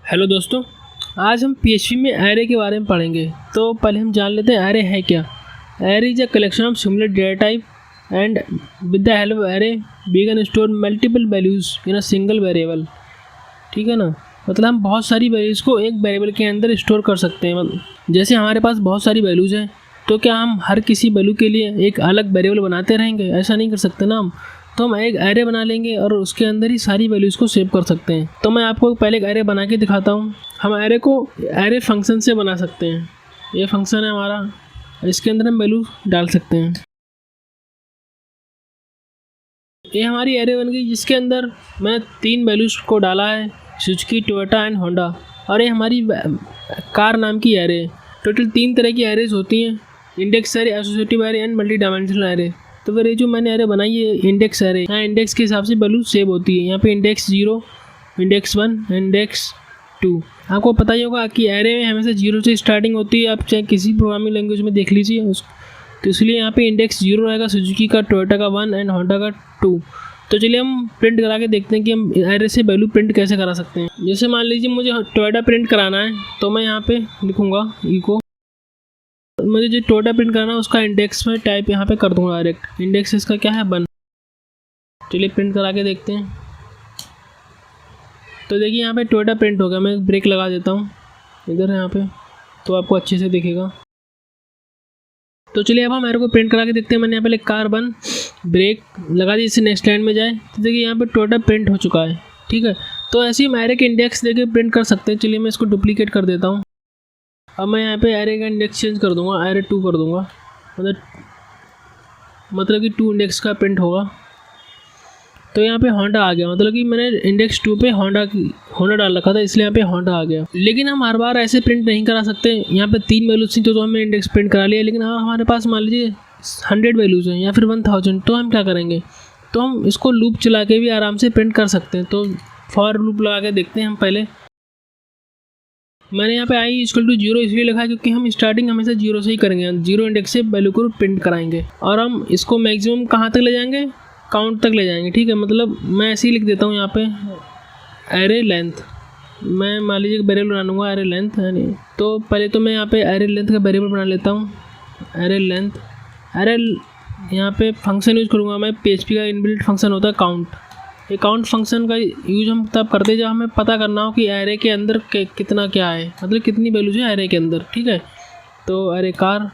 Hello दोस्तों, आज हम पीएचपी में एरे के बारे में पढ़ेंगे। तो पहले हम जान लेते हैं एरे है क्या। Array is a collection of similar data type and with the help of array we can store multiple values in a single variable. ठीक है ना, मतलब हम बहुत सारी वैल्यूज़ को एक वेरिएबल के अंदर स्टोर कर सकते हैं। जैसे हमारे पास बहुत सारी वैल्यूज़ हैं, तो क्या हम हर किसी वैल्यू के लिए एक अलग वेरिएबल बनाते रहेंगे? ऐसा नहीं कर सकते ना हम। तो हम एक एरे बना लेंगे और उसके अंदर ही सारी वैल्यूज़ को सेव कर सकते हैं। तो मैं आपको पहले एक एरे बना के दिखाता हूँ। हम एरे को एरे फंक्शन से बना सकते हैं। ये फंक्शन है हमारा, इसके अंदर हम वैल्यू डाल सकते हैं। ये हमारी एरे बन गई, जिसके अंदर मैं 3 वैल्यूज़ को डाला है, सुजुकी, टोयोटा एंड होंडा। और ये हमारी कार नाम की एरे। टोटल 3 तरह की एरेज होती हैं, index array, associative array and multi dimensional array. तो फिर ये जो मैंने एरे बनाई है इंडेक्स एरे, यहाँ इंडेक्स के हिसाब से वैल्यू सेव होती है। यहाँ पे इंडेक्स 0, इंडेक्स 1, इंडेक्स 2। आपको पता ही होगा कि एरे में हमेशा 0 से स्टार्टिंग होती है। आप चाहे किसी प्रोग्रामिंग लैंग्वेज में देख लीजिए तो इसलिए यहाँ पे इंडेक्स 0 रहेगा, सुजुकी का, टोयोटा का 1 एंड होंडा का 2। तो चलिए हम प्रिंट करा के देखते हैं कि हम एरे से वैल्यू प्रिंट कैसे करा सकते हैं। जैसे मान लीजिए मुझे टोयोटा प्रिंट कराना है, तो मैं यहाँ पे लिखूँगा इको। मुझे जो टोयोटा प्रिंट करना है उसका इंडेक्स में टाइप यहाँ पे कर दूँगा डायरेक्ट। इंडेक्स इसका क्या है 1। चलिए प्रिंट करा के देखते हैं। तो देखिए यहाँ पे टोयोटा प्रिंट हो गया। मैं एक ब्रेक लगा देता हूँ इधर यहाँ पे, तो आपको अच्छे से दिखेगा। तो चलिए अब हम एरे को प्रिंट करा के देखते हैं। मैंने यहाँ पे कार 1 ब्रेक लगा दी, इससे नेक्स्ट लाइन में जाए तो देखिए यहाँ पे टोयोटा प्रिंट हो चुका है। ठीक है, तो ऐसे ही हम एरे के इंडेक्स देके प्रिंट कर सकते हैं। चलिए मैं इसको डुप्लीकेट कर देता हूँ। अब मैं यहाँ पे एरे का इंडेक्स चेंज कर दूँगा, एरे 2 कर दूँगा। मतलब कि 2 इंडेक्स का प्रिंट होगा। तो यहाँ पे होंडा आ गया, मतलब कि मैंने इंडेक्स 2 पे होंडा डाल रखा था, इसलिए यहाँ पे होंडा आ गया। लेकिन हम हर बार ऐसे प्रिंट नहीं करा सकते। यहाँ पे 3 वैल्यूज थी तो हमने इंडेक्स प्रिंट करा लिया। लेकिन हमारे पास मान लीजिए 100 वैल्यूज़ हैं या फिर 1000, तो हम क्या करेंगे? तो हम इसको लूप चला के भी आराम से प्रिंट कर सकते हैं। तो फॉर लूप लगा के देखते हैं हम। पहले मैंने यहाँ पे i = 0 इसलिए लिखा है क्योंकि हम स्टार्टिंग हमेशा 0 से ही करेंगे, 0 इंडेक्स से वैल्यू को प्रिंट कराएंगे। और हम इसको मैक्सिमम कहाँ तक ले जाएंगे? काउंट तक ले जाएंगे। ठीक है, मतलब मैं ऐसे ही लिख देता हूँ यहाँ पे एरे लेंथ। मैं मान लीजिए वेरिएबल बना लूँगा एरे लेंथ है नहीं। तो पहले तो मैं यहाँ पे एरे लेंथ का वेरिएबल बना लेता हूँ, एरे लेंथ। एरे यहाँ पे फंक्शन यूज़ करूँगा मैं, PHP का इनबिल्ट फंक्शन होता है काउंट। ये काउंट फंक्शन का यूज हम तब करते हैं जब हमें पता करना हो कि एरे के अंदर कितना क्या है, मतलब कितनी वैल्यूज है एरे के अंदर। ठीक है, तो एरे कार।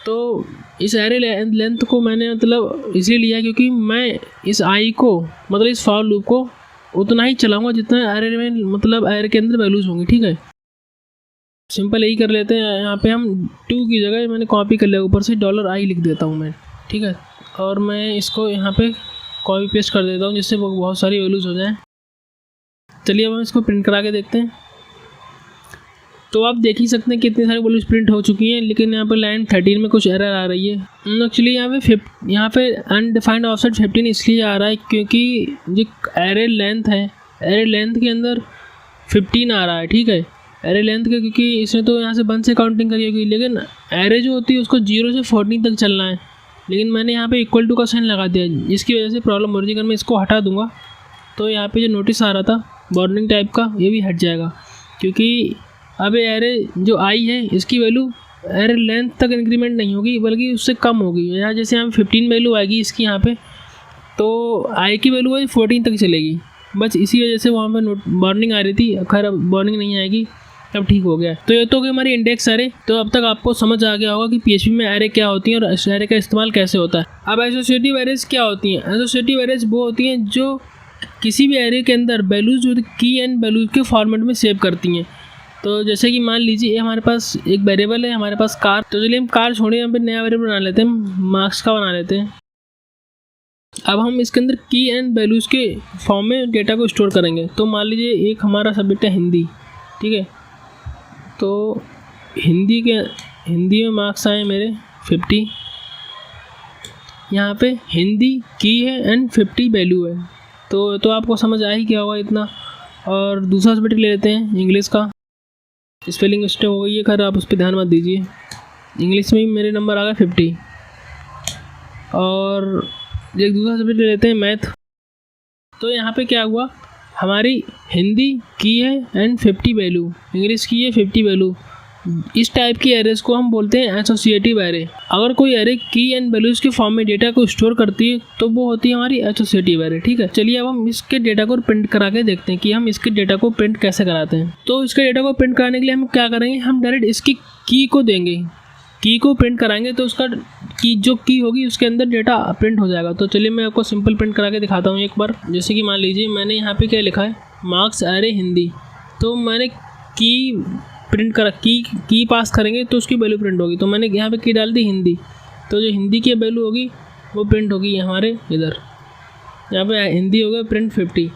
तो इस एरे लेंथ को मैंने मतलब इसलिए लिया क्योंकि मैं इस आई को, मतलब इस फॉर लूप को उतना ही चलाऊंगा जितना एरे में, मतलब एरे के अंदर वैल्यूज होंगी। ठीक है, सिंपल यही कर लेते हैं। यहाँ पे हम 2 की जगह मैंने कॉपी कर लिया, ऊपर से $i लिख देता हूँ मैं। ठीक है, और मैं इसको यहाँ पे कॉपी पेस्ट कर देता हूँ जिससे बहुत सारी वैल्यूज़ हो जाए। चलिए अब हम इसको प्रिंट करा के देखते हैं। तो आप देख ही सकते हैं कितनी सारी वैल्यूज़ प्रिंट हो चुकी हैं। लेकिन यहाँ पर लाइन 13 में कुछ एरर आ रही है। एक्चुअली यहाँ पे अनडिफाइंड ऑफसेट 15 इसलिए आ रहा है क्योंकि जो एरे लेंथ है, एरे लेंथ के अंदर 15 आ रहा है। ठीक है, एरे लेंथ के, क्योंकि इसने तो यहाँ से 1 से काउंटिंग करी होगी। लेकिन एरे जो होती है उसको 0 से 14 तक चलना है। लेकिन मैंने यहाँ पे = का साइन लगा दिया, जिसकी वजह से प्रॉब्लम हो रही है। अगर मैं इसको हटा दूंगा तो यहाँ पे जो नोटिस आ रहा था वार्निंग टाइप का, ये भी हट जाएगा। क्योंकि अब एरे जो आई है इसकी वैल्यू एरे लेंथ तक इंक्रीमेंट नहीं होगी, बल्कि उससे कम होगी। यहाँ जैसे यहाँ 15 वैल्यू आएगी इसकी यहाँ पे, तो आई की वैल्यू वही 14 तक चलेगी। बस इसी वजह से वहाँ पर वार्निंग आ रही थी। खैर अब वार्निंग नहीं आएगी, अब ठीक हो गया। तो ये तो कि हमारी इंडेक्स एरे। तो अब तक आपको समझ आ गया होगा कि PHP में एरे क्या होती हैं और एरे का इस्तेमाल कैसे होता है। अब एसोसिएटिव एरेज क्या होती हैं? एसोसिएटिव एरेज वो होती हैं जो किसी भी एरे के अंदर वैल्यूज की एंड वैल्यूज के फॉर्मेट में सेव करती हैं। तो जैसे कि मान लीजिए हमारे पास एक वेरिएबल है, हमारे पास कार। तो चलिए हम कार छोड़िए, यहाँ पे नया वेरिएबल बना लेते हैं, मार्क्स का बना लेते हैं। अब हम इसके अंदर की एंड वैल्यूज़ के फॉर्म में डेटा को स्टोर करेंगे। तो मान लीजिए एक हमारा सब्जेक्ट है हिंदी। ठीक है, तो हिंदी में मार्क्स आए मेरे 50। यहाँ पे हिंदी की है एंड 50 वैल्यू है। तो आपको समझ आ ही क्या होगा इतना। और दूसरा सब्जेक्ट ले लेते हैं इंग्लिश का। स्पेलिंग मिस्टेक हो गई है, खैर आप उस पर ध्यान मत दीजिए। इंग्लिश में मेरे नंबर आ गया 50। और एक दूसरा सब्जेक्ट ले लेते हैं मैथ। तो यहाँ पे क्या हुआ, हमारी हिंदी की है एंड 50 वैल्यू, इंग्लिश की है 50 वैल्यू। इस टाइप की एरेज को हम बोलते हैं एसोसिएटिव एरे। अगर कोई एरे की एंड वैल्यूज के फॉर्म में डेटा को स्टोर करती है तो वो होती है हमारी एसोसिएटिव एरे। ठीक है, चलिए अब हम इसके डेटा को प्रिंट करा के देखते हैं कि हम इसके डेटा को प्रिंट कैसे कराते हैं। तो इसके डेटा को प्रिंट कराने के लिए हम क्या करेंगे, हम डायरेक्ट इसकी की को देंगे, की को प्रिंट कराएंगे तो उसका की जो की होगी उसके अंदर डेटा प्रिंट हो जाएगा। तो चलिए मैं आपको सिंपल प्रिंट करा के दिखाता हूँ एक बार। जैसे कि मान लीजिए मैंने यहाँ पे क्या लिखा है, मार्क्स एरे हिंदी, तो मैंने की प्रिंट करा, की पास करेंगे तो उसकी वैल्यू प्रिंट होगी। तो मैंने यहाँ पे की डाल दी हिंदी, तो जो हिंदी की वैल्यू होगी वो प्रिंट होगी हमारे इधर, यहाँ पे हिंदी हो गया प्रिंट 50।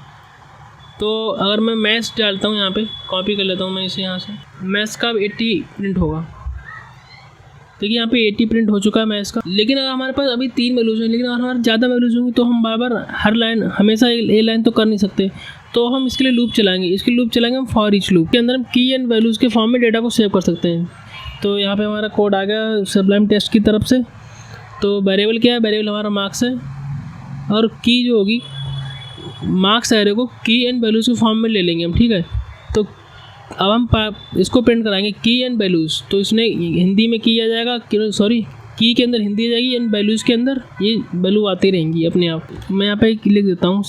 तो अगर मैं मैथ्स डालता हूँ यहाँ पे, कॉपी कर लेता हूँ मैं इसे यहाँ से, मैथ्स का 80 प्रिंट होगा। देखिए यहाँ पे 80 प्रिंट हो चुका है मैथ्स का। लेकिन अगर हमारे पास अभी 3 वैल्यूज हैं, लेकिन अगर हमारे ज़्यादा वैल्यूज होंगी तो हम बार बार हर लाइन हमेशा ए लाइन तो कर नहीं सकते, तो हम इसके लिए लूप चलाएंगे। इसके लूप चलाएंगे हम फॉर ईच लूप के अंदर हम की एंड वैल्यूज़ के फॉर्म में डेटा को सेव कर सकते हैं। तो यहाँ पे हमारा कोड आ गया सबलाइम टेस्ट की तरफ से। तो वेरिएबल क्या है, वेरिएबल हमारा मार्क्स है, और की जो होगी मार्क्स एरे को की एंड वैल्यूज़ के फॉर्म में ले लेंगे हम। ठीक है, तो अब हम इसको प्रिंट कराएंगे की एंड वैल्यूज़। तो इसने हिंदी में की आ जाएगा, सॉरी की के अंदर हिंदी आ जाएगी एंड वैल्यूज़ के अंदर ये वैल्यू आती रहेंगी अपने आप। मैं यहाँ पे लिख देता हूँ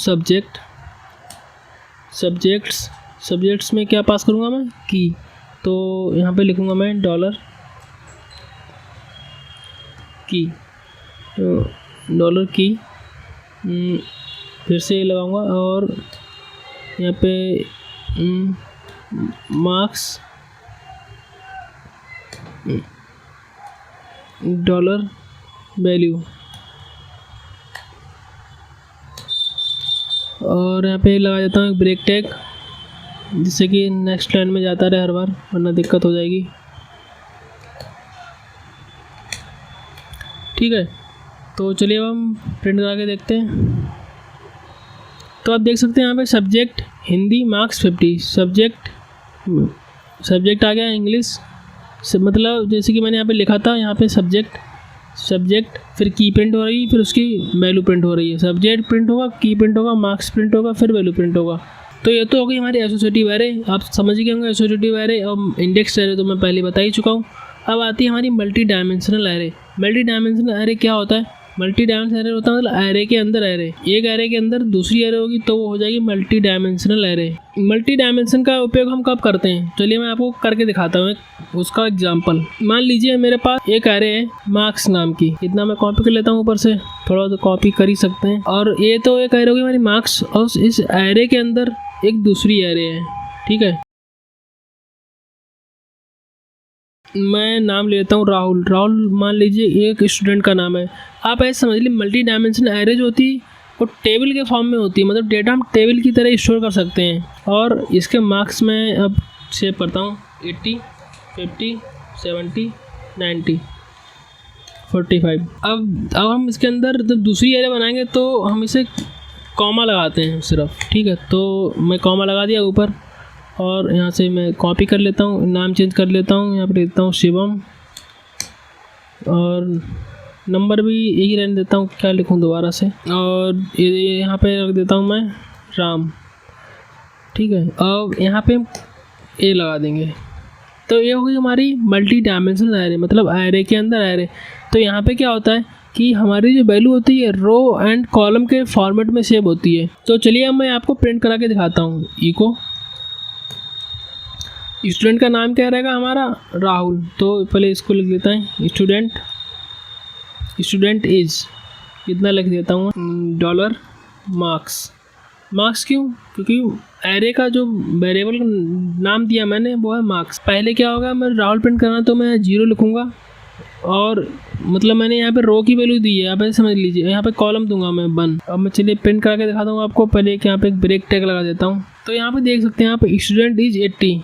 सब्जेक्ट्स में क्या पास करूँगा मैं, की। तो यहाँ पे लिखूँगा मैं डॉलर की, फिर से लगाऊँगा, और यहाँ पे मार्क्स डॉलर वैल्यू, और यहाँ पे लगा देता हूँ एक ब्रेक टैग, जिससे कि नेक्स्ट लाइन में जाता रहे हर बार, वरना दिक्कत हो जाएगी। ठीक है, तो चलिए अब हम प्रिंट करा के देखते हैं। तो आप देख सकते हैं यहाँ पे सब्जेक्ट हिंदी मार्क्स 50, सब्जेक्ट आ गया इंग्लिश, मतलब जैसे कि मैंने यहाँ पे लिखा था, यहाँ पे सब्जेक्ट फिर की प्रिंट हो रही है, फिर उसकी वैल्यू प्रिंट हो रही है। सब्जेक्ट प्रिंट होगा, की प्रिंट होगा, मार्क्स प्रिंट होगा, फिर वैल्यू प्रिंट होगा। तो ये तो हो गई हमारी एसोसिएटिव एरे। आप समझ गए होंगे एसोसिएटिव एरे और इंडेक्स एरे तो मैं पहले बता ही चुका हूँ। अब आती है हमारी multi dimensional array. Multi dimensional array क्या होता है, मल्टी डायमेंशनल एरे होता है मतलब एरे के अंदर एरे, एक एरे के अंदर दूसरी एरे होगी तो वो हो जाएगी multi dimensional array. Multi dimension का उपयोग हम कब करते हैं, चलिए मैं आपको करके दिखाता हूँ उसका एग्जांपल। मान लीजिए मेरे पास एक एरे है मार्क्स नाम की, इतना मैं कॉपी कर लेता हूँ ऊपर से, थोड़ा तो कॉपी कर ही सकते हैं। और ये तो एक एरे होगी हमारी मार्क्स, और इस एरे के अंदर एक दूसरी एरे है। ठीक है, मैं नाम लेता हूँ राहुल मान लीजिए एक स्टूडेंट का नाम है। आप ऐसे समझ लीजिए मल्टी डायमेंशन एरे जो होती है वो टेबल के फॉर्म में होती है, मतलब डेटा हम टेबल की तरह स्टोर कर सकते हैं। और इसके मार्क्स में अब सेव करता हूँ 80, 50, 70, 90, 45। अब हम इसके अंदर जब दूसरी एरे बनाएंगे तो हम इसे कॉमा लगाते हैं सिर्फ। ठीक है, तो मैं कॉमा लगा दिया ऊपर, और यहाँ से मैं कॉपी कर लेता हूँ, नाम चेंज कर लेता हूँ, यहाँ पर देता हूँ शिवम, और नंबर भी यही रहने देता हूँ, क्या लिखूँ दोबारा से, और ये यहाँ पे रख देता हूँ मैं राम। ठीक है, अब यहाँ पे ए लगा देंगे। तो ये होगी हमारी मल्टी डायमेंशनल एरे, मतलब एरे के अंदर एरे। तो यहाँ पे क्या होता है कि हमारी जो वैल्यू होती है रो एंड कॉलम के फॉर्मेट में सेव होती है। तो चलिए अब मैं आपको प्रिंट करा के दिखाता हूँ। इको स्टूडेंट का नाम क्या रहेगा हमारा, राहुल। तो पहले इसको लिख देता है स्टूडेंट इज, इतना लिख देता हूँ, डॉलर मार्क्स क्यों, क्योंकि एरे का जो वेरिएबल नाम दिया मैंने वो है मार्क्स। पहले क्या होगा, मैं राहुल प्रिंट करना तो मैं 0 लिखूँगा, और मतलब मैंने यहाँ पे रो की वैल्यू दी है, यहाँ पे समझ लीजिए, यहाँ पे कॉलम दूंगा मैं 1। अब मैं चलिए प्रिंट करके दिखाता हूँ आपको। पहले यहाँ पे एक ब्रेक टैग लगा देता हूँ। तो यहाँ पे देख सकते हैं, यहाँ पे स्टूडेंट इज 80,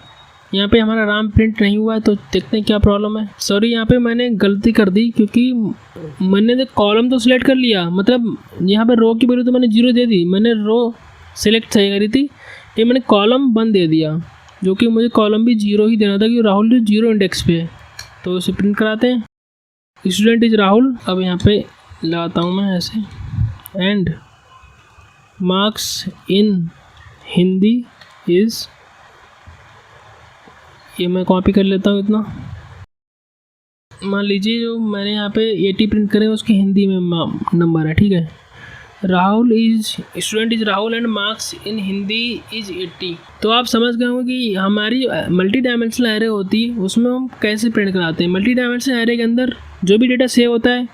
यहाँ पे हमारा राम प्रिंट नहीं हुआ है, तो देखते हैं क्या प्रॉब्लम है। सॉरी, यहाँ पे मैंने गलती कर दी, क्योंकि मैंने कॉलम तो सिलेक्ट कर लिया, मतलब यहाँ पे रो की वैल्यू तो मैंने 0 दे दी, मैंने रो सिलेक्ट सही करी थी, ये मैंने कॉलम 1 दे दिया, जो कि मुझे कॉलम भी 0 ही देना था, कि राहुल जो 0 इंडेक्स पे है। तो इसे प्रिंट कराते हैं, स्टूडेंट इज राहुल। अब यहाँ पे लगाता हूँ मैं ऐसे, and marks in Hindi is, ये मैं कॉपी कर लेता हूँ इतना। मान लीजिए जो मैंने यहाँ पे 80 प्रिंट करे उसकी हिंदी में नंबर है, ठीक है। Rahul is student is Rahul and marks in Hindi is 80। तो आप समझ गए होंगे कि हमारी मल्टी डायमेंशनल एरे होती है, उसमें हम कैसे प्रिंट कराते हैं। मल्टी डायमेंशनल एरे के अंदर जो भी डेटा सेव होता है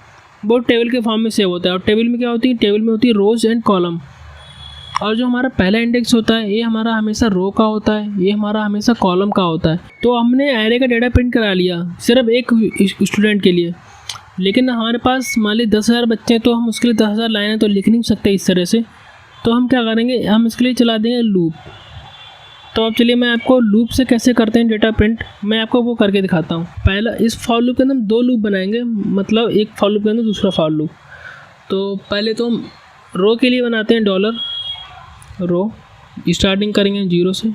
वो टेबल के फॉर्म में सेव होता है, और टेबल में क्या होती है, टेबल में होती है रोज एंड कॉलम। और जो हमारा पहला इंडेक्स होता है ये हमारा हमेशा रो का होता है, ये हमारा हमेशा कॉलम का होता है। तो हमने एरे का डेटा प्रिंट करा लिया सिर्फ एक स्टूडेंट के लिए, लेकिन हमारे पास मान ली 10,000 बच्चे हैं तो हम उसके लिए 10,000 लाइनें तो लिख नहीं सकते इस तरह से। तो हम क्या करेंगे, हम इसके लिए चला देंगे लूप। तो अब चलिए मैं आपको लूप से कैसे करते हैं डेटा प्रिंट, मैं आपको वो करके दिखाता हूँ। पहला, इस फॉर लूप के अंदर हम 2 लूप बनाएंगे, मतलब एक फॉर लूप के अंदर दूसरा फॉर लूप। तो पहले तो हम रो के लिए बनाते हैं डॉलर रो, स्टार्टिंग करेंगे 0 से।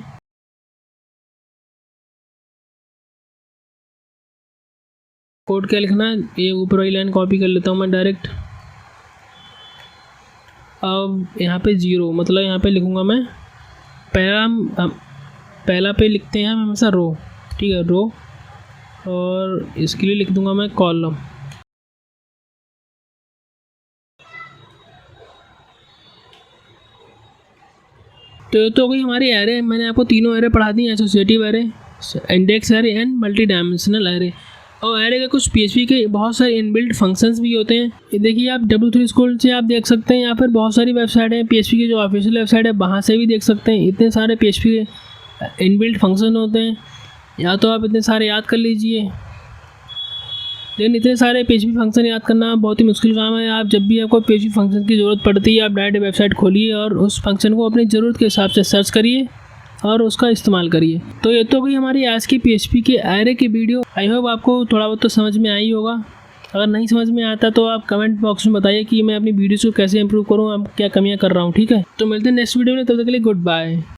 कोड क्या लिखना है, ये ऊपर वाली लाइन कॉपी कर लेता हूँ मैं डायरेक्ट। अब यहाँ पे 0, मतलब यहाँ पे लिखूँगा मैं पहला पे लिखते हैं हम हमेशा रो, ठीक है, रो, और इसके लिए लिख दूँगा मैं कॉलम। तो हो गई हमारी एरे। मैंने आपको तीनों एरे पढ़ा दी, associative array, index array and multi dimensional array. और एरे के कुछ PHP के बहुत सारे इनबिल्ट फंक्शंस भी होते हैं। ये देखिए आप W3 स्कूल से आप देख सकते हैं, यहाँ पर बहुत सारी वेबसाइट हैं PHP की, जो ऑफिशियल वेबसाइट है वहाँ से भी देख सकते हैं। इतने सारे PHP के इनबिल्ट फंक्शन होते हैं, या तो आप इतने सारे याद कर लीजिए, लेकिन इतने सारे PHP फंक्शन याद करना बहुत ही मुश्किल काम है। आप जब भी आपको PHP फंक्शन की ज़रूरत पड़ती है, आप डायरेक्ट वेबसाइट खोलिए और उस फंक्शन को अपनी ज़रूरत के हिसाब से सर्च करिए और उसका इस्तेमाल करिए। तो ये तो गई हमारी आज की PHP के एरे की वीडियो। आई होप आपको थोड़ा बहुत तो समझ में आई होगा। अगर नहीं समझ में आता तो आप कमेंट बॉक्स में बताइए कि मैं अपनी वीडियोज़ को कैसे इंप्रूव करूँ, अब क्या कमियाँ कर रहा हूँ, ठीक है। तो मिलते हैं नेक्स्ट वीडियो में, तब तक के लिए गुड बाय।